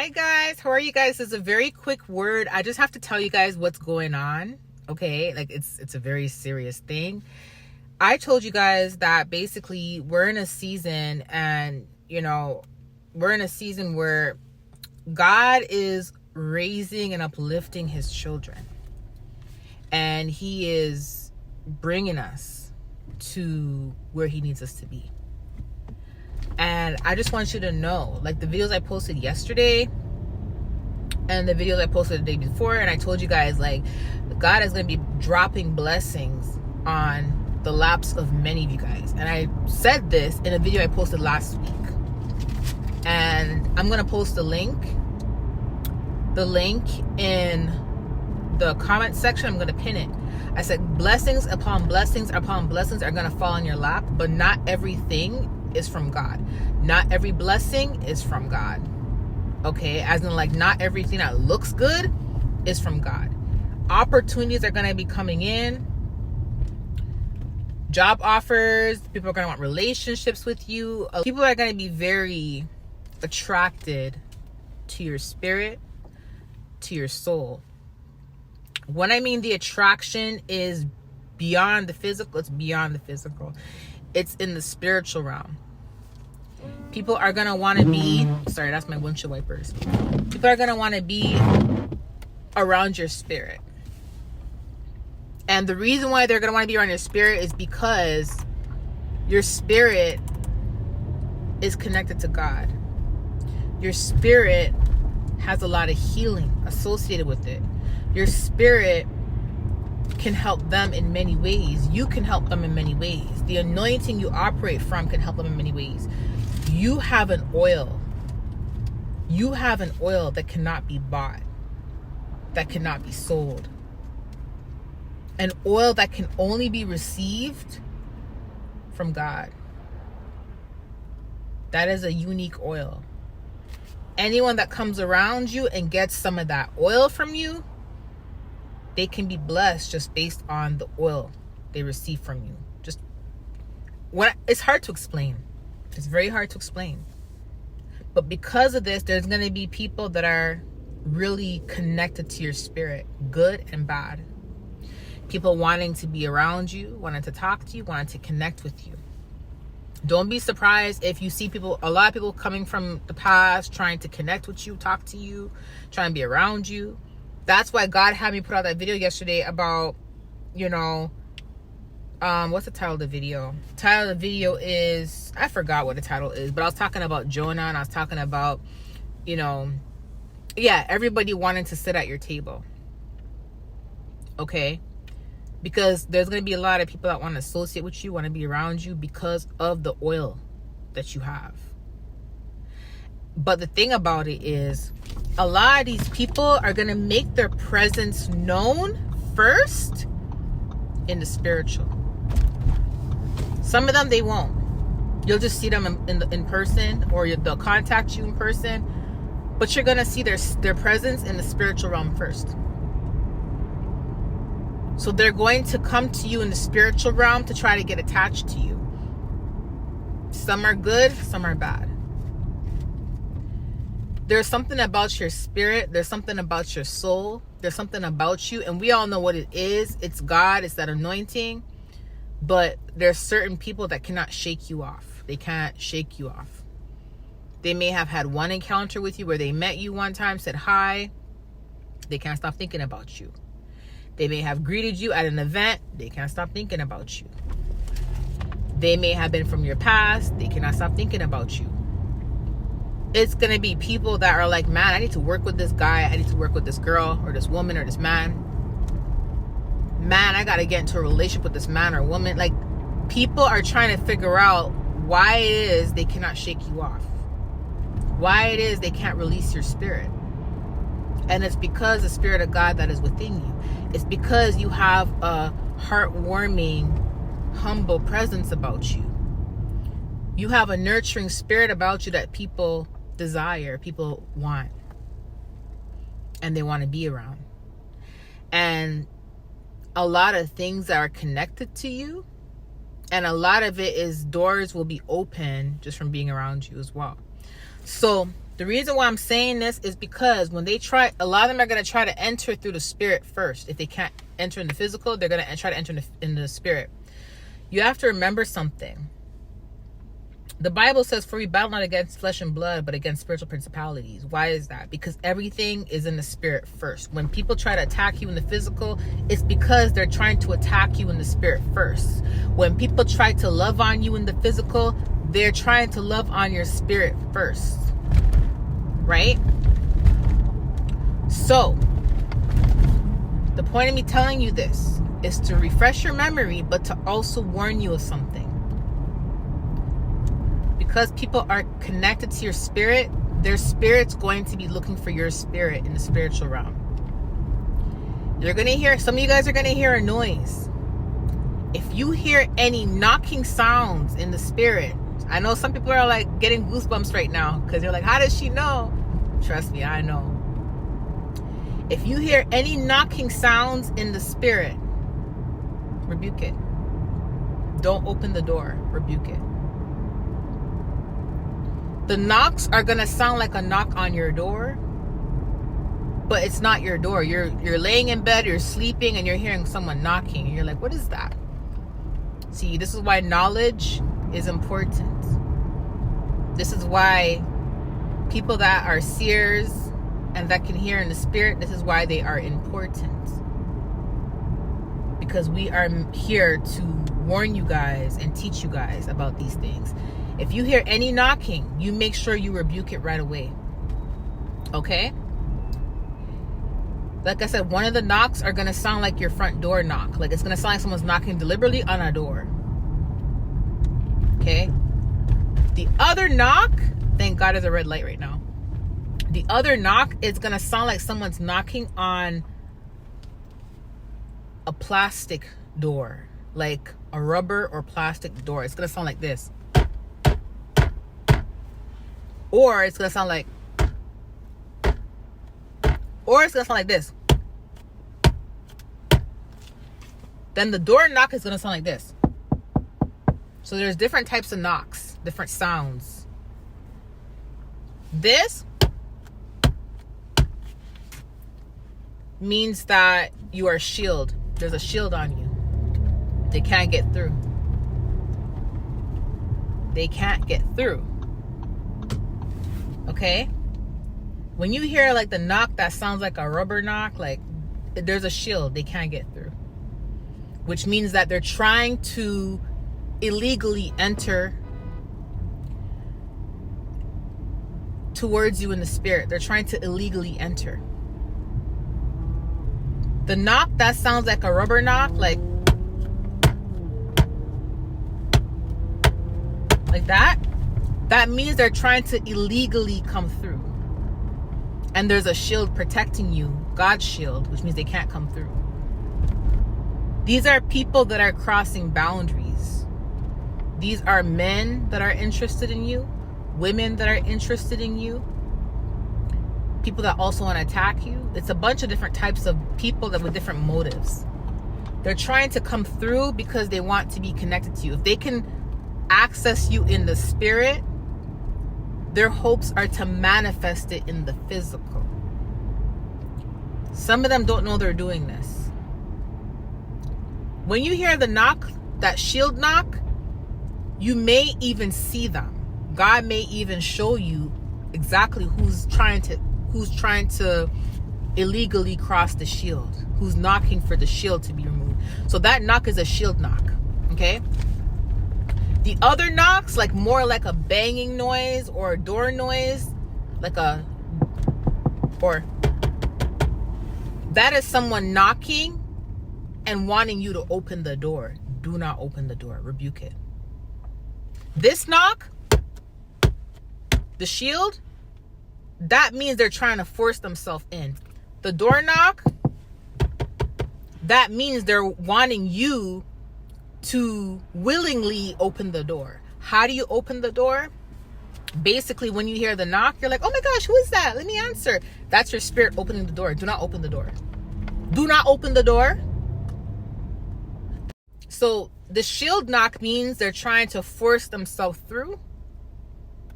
Hi guys, how are you guys? This is a very quick word. I just have to tell you guys what's going on. Okay, like it's a very serious thing. I told you guys that basically we're in a season, and we're in a season where God is raising and uplifting his children, and he is bringing us to where he needs us to be. And I just want you to know, like the videos I posted yesterday and the videos I posted the day before, and I told you guys, like, God is going to be dropping blessings on the laps of many of you guys. And I said this in a video I posted last week. And I'm going to post the link in the comment section. I'm going to pin it. I said blessings upon blessings upon blessings are going to fall in your lap, but not everything is from God. Not every blessing is from God. Okay, as in, like, not everything that looks good is from God. Opportunities are going to be coming in. Job offers. People are going to want relationships with you. People are going to be very attracted to your spirit, to your soul. When I mean the attraction is beyond the physical, it's beyond the physical. It's in the spiritual realm. People are going to want to be, sorry, that's my windshield wipers. People are going to want to be around your spirit. And the reason why they're going to want to be around your spirit is because your spirit is connected to God. Your spirit has a lot of healing associated with it. Your spirit can help them in many ways. You can help them in many ways. The anointing you operate from can help them in many ways. You have an oil. You have an oil that cannot be bought, that cannot be sold. An oil that can only be received from God. That is a unique oil. Anyone that comes around you and gets some of that oil from you, they can be blessed just based on the oil they receive from you. It's hard to explain. It's very hard to explain. But because of this, there's going to be people that are really connected to your spirit, good and bad. People wanting to be around you, wanting to talk to you, wanting to connect with you. Don't be surprised if you see a lot of people coming from the past, trying to connect with you, talk to you, trying to be around you. That's why God had me put out that video yesterday about, what's the title of the video? The title of the video is, I forgot what the title is, but I was talking about Jonah, and I was talking about, everybody wanting to sit at your table. Okay? Because there's going to be a lot of people that want to associate with you, want to be around you because of the oil that you have. But the thing about it is, a lot of these people are going to make their presence known first in the spiritual. Some of them, they won't. You'll just see them in person, or they'll contact you in person. But you're going to see their presence in the spiritual realm first. So they're going to come to you in the spiritual realm to try to get attached to you. Some are good, some are bad. There's something about your spirit. There's something about your soul. There's something about you. And we all know what it is. It's God. It's that anointing. But there's certain people that cannot shake you off. They can't shake you off. They may have had one encounter with you where they met you one time, said hi. They can't stop thinking about you. They may have greeted you at an event. They can't stop thinking about you. They may have been from your past. They cannot stop thinking about you. It's going to be people that are like, man, I need to work with this guy. I need to work with this girl or this woman or this man. Man, I got to get into a relationship with this man or woman. Like, people are trying to figure out why it is they cannot shake you off. Why it is they can't release your spirit. And it's because the spirit of God that is within you. It's because you have a heartwarming, humble presence about you. You have a nurturing spirit about you that people desire, people want, and they want to be around. And a lot of things are connected to you, and a lot of it is doors will be open just from being around you as well. So The reason why I'm saying this is because when they try, a lot of them are going to try to enter through the spirit first. If they can't enter in the physical, they're going to try to enter in the spirit. You have to remember something. The Bible says, for we battle not against flesh and blood, but against spiritual principalities. Why is that? Because everything is in the spirit first. When people try to attack you in the physical, it's because they're trying to attack you in the spirit first. When people try to love on you in the physical, they're trying to love on your spirit first. Right? So, the point of me telling you this is to refresh your memory, but to also warn you of something. Because people are connected to your spirit, their spirit's going to be looking for your spirit in the spiritual realm. You're going to hear, some of you guys are going to hear a noise. If you hear any knocking sounds in the spirit, I know some people are like getting goosebumps right now because they're like, how does she know? Trust me, I know. If you hear any knocking sounds in the spirit, rebuke it. Don't open the door. Rebuke it. The knocks are going to sound like a knock on your door, but it's not your door. You're laying in bed, you're sleeping, and you're hearing someone knocking. And you're like, what is that? See, this is why knowledge is important. This is why people that are seers and that can hear in the spirit, this is why they are important. Because we are here to warn you guys and teach you guys about these things. If you hear any knocking, you make sure you rebuke it right away. Okay? Like I said, one of the knocks are going to sound like your front door knock. Like it's going to sound like someone's knocking deliberately on a door. Okay? The other knock, thank God there's a red light right now. The other knock is going to sound like someone's knocking on a plastic door. Like a rubber or plastic door. It's going to sound like this. Or it's going to sound like, or it's going to sound like this. Then the door knock is going to sound like this. So there's different types of knocks, different sounds. This means that you are shielded. There's a shield on you. They can't get through. They can't get through. Okay? When you hear like the knock that sounds like a rubber knock, like there's a shield they can't get through. Which means that they're trying to illegally enter towards you in the spirit. They're trying to illegally enter. The knock that sounds like a rubber knock, like that means they're trying to illegally come through. And there's a shield protecting you, God's shield, which means they can't come through. These are people that are crossing boundaries. These are men that are interested in you, women that are interested in you, people that also want to attack you. It's a bunch of different types of people that with different motives. They're trying to come through because they want to be connected to you. If they can access you in the spirit, their hopes are to manifest it in the physical. Some of them don't know they're doing this. When you hear the knock, that shield knock, you may even see them. God may even show you exactly who's trying to illegally cross the shield, who's knocking for the shield to be removed. So that knock is a shield knock. Okay? The other knocks, like more like a banging noise or a door noise, that is someone knocking and wanting you to open the door. Do not open the door. Rebuke it. This knock, the shield, that means they're trying to force themselves in. The door knock, that means they're wanting you to willingly open the door. How do you open the door? Basically, when you hear the knock, you're like, oh my gosh, who is that? Let me answer. That's your spirit opening the door. Do not open the door. Do not open the door. So the shield knock means they're trying to force themselves through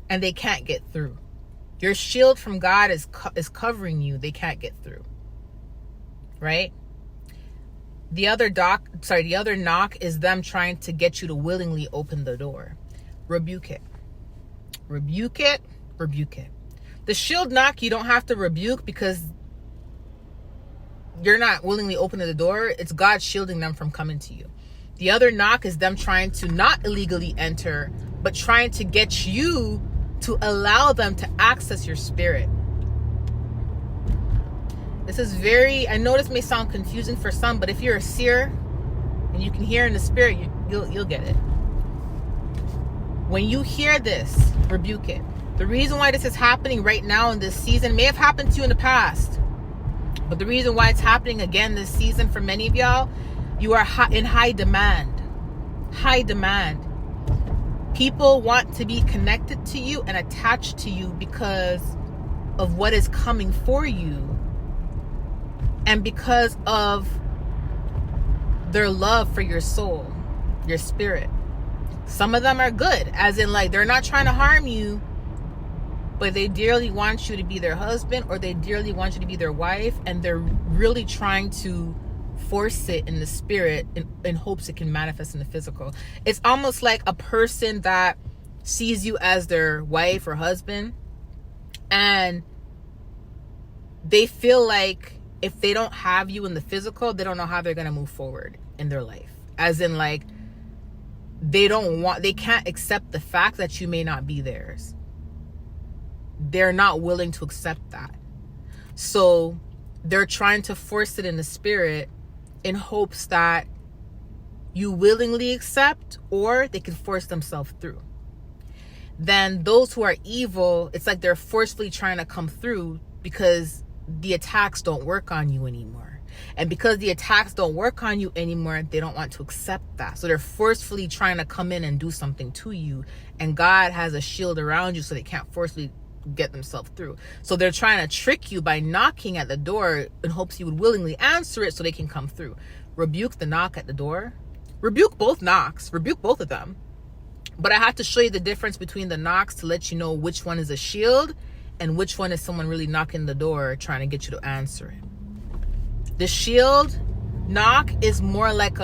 and they can't get through. Your shield from God is covering you. They can't get through. Right? The other knock is them trying to get you to willingly open the door. Rebuke it. Rebuke it. Rebuke it. The shield knock, you don't have to rebuke because you're not willingly opening the door. It's God shielding them from coming to you. The other knock is them trying to not illegally enter, but trying to get you to allow them to access your spirit. This is I know this may sound confusing for some, but if you're a seer and you can hear in the spirit, you'll get it. When you hear this, rebuke it. The reason why this is happening right now in this season may have happened to you in the past, but the reason why it's happening again this season for many of y'all, you are in high demand. High demand. People want to be connected to you and attached to you because of what is coming for you and because of their love for your soul, your spirit. Some of them are good, as in like they're not trying to harm you, but they dearly want you to be their husband or they dearly want you to be their wife, and they're really trying to force it in the spirit in hopes it can manifest in the physical. It's almost like a person that sees you as their wife or husband, and they feel like if they don't have you in the physical, they don't know how they're going to move forward in their life. As in like they can't accept the fact that you may not be theirs. They're not willing to accept that. So they're trying to force it in the spirit in hopes that you willingly accept, or they can force themselves through. Then those who are evil, it's like they're forcefully trying to come through because the attacks don't work on you anymore. And because the attacks don't work on you anymore, they don't want to accept that. So they're forcefully trying to come in and do something to you. And God has a shield around you so they can't forcefully get themselves through. So they're trying to trick you by knocking at the door in hopes you would willingly answer it so they can come through. Rebuke the knock at the door. Rebuke both knocks. Rebuke both of them. But I have to show you the difference between the knocks to let you know which one is a shield and which one is someone really knocking the door trying to get you to answer it. The shield knock is more like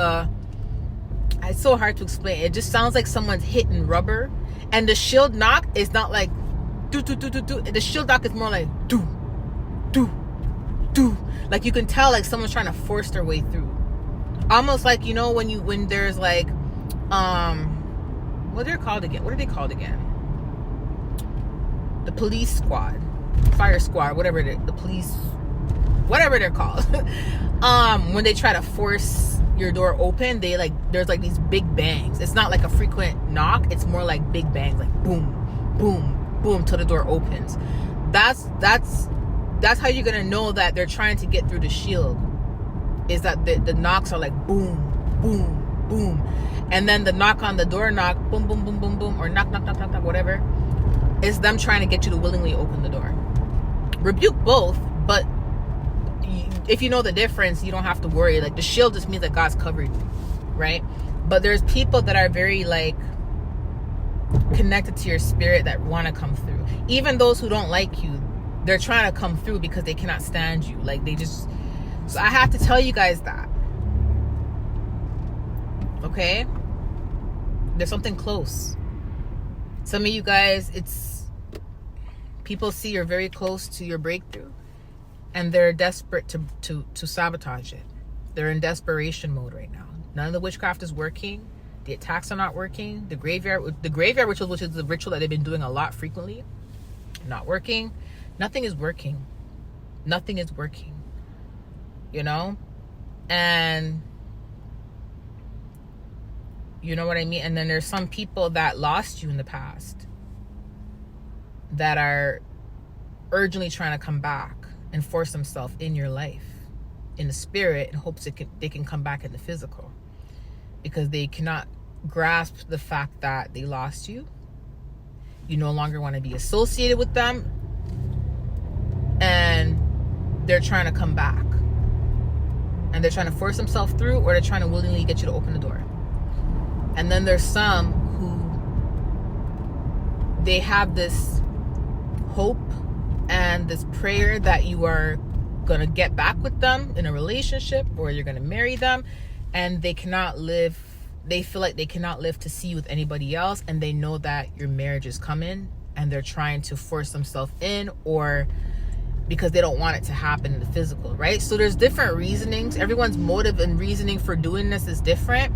it's so hard to explain. It just sounds like someone's hitting rubber. And the shield knock is not like do. The shield knock is more like do. Like you can tell like someone's trying to force their way through. Almost like, you know, when there's like what are they called again? The police squad, fire squad, whatever the police, whatever they're called. When they try to force your door open, there's like these big bangs. It's not like a frequent knock. It's more like big bangs, like boom, boom, boom, till the door opens. That's how you're gonna know that they're trying to get through the shield. Is that the knocks are like boom, boom, boom, and then the knock on the door knock, boom, boom, boom, boom, boom, or knock, knock, knock, knock, knock, whatever. Is them trying to get you to willingly open the door. Rebuke both, but if you know the difference, you don't have to worry. Like the shield just means that God's covered you, right? But there's people that are very like connected to your spirit that want to come through. Even those who don't like you, they're trying to come through because they cannot stand you. Like so I have to tell you guys that. Okay? There's something close. Some of you guys, people see you're very close to your breakthrough and they're desperate to sabotage it. They're in desperation mode right now. None of the witchcraft is working. The attacks are not working. The graveyard ritual, which is the ritual that they've been doing a lot frequently, not working. Nothing is working. Nothing is working. You know? And you know what I mean? And then there's some people that lost you in the past that are urgently trying to come back and force themselves in your life, in the spirit, in hopes they can come back in the physical. Because they cannot grasp the fact that they lost you. You no longer want to be associated with them. And they're trying to come back. And they're trying to force themselves through, or they're trying to willingly get you to open the door. And then there's some who they have this hope and this prayer that you are gonna get back with them in a relationship, or you're gonna marry them, and they feel like they cannot live to see you with anybody else, and they know that your marriage is coming, and they're trying to force themselves in, or because they don't want it to happen in the physical, right? So there's different reasonings. Everyone's motive and reasoning for doing this is different.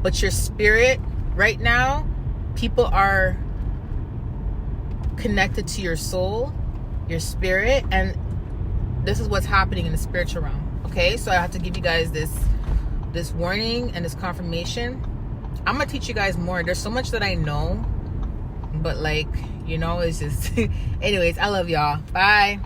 But your spirit right now, people are connected to your soul, your spirit, and this is what's happening in the spiritual realm. Okay, so I have to give you guys this warning and this confirmation. I'm gonna teach you guys more. There's so much that I know, but like, you know, it's just anyways, I love y'all. Bye.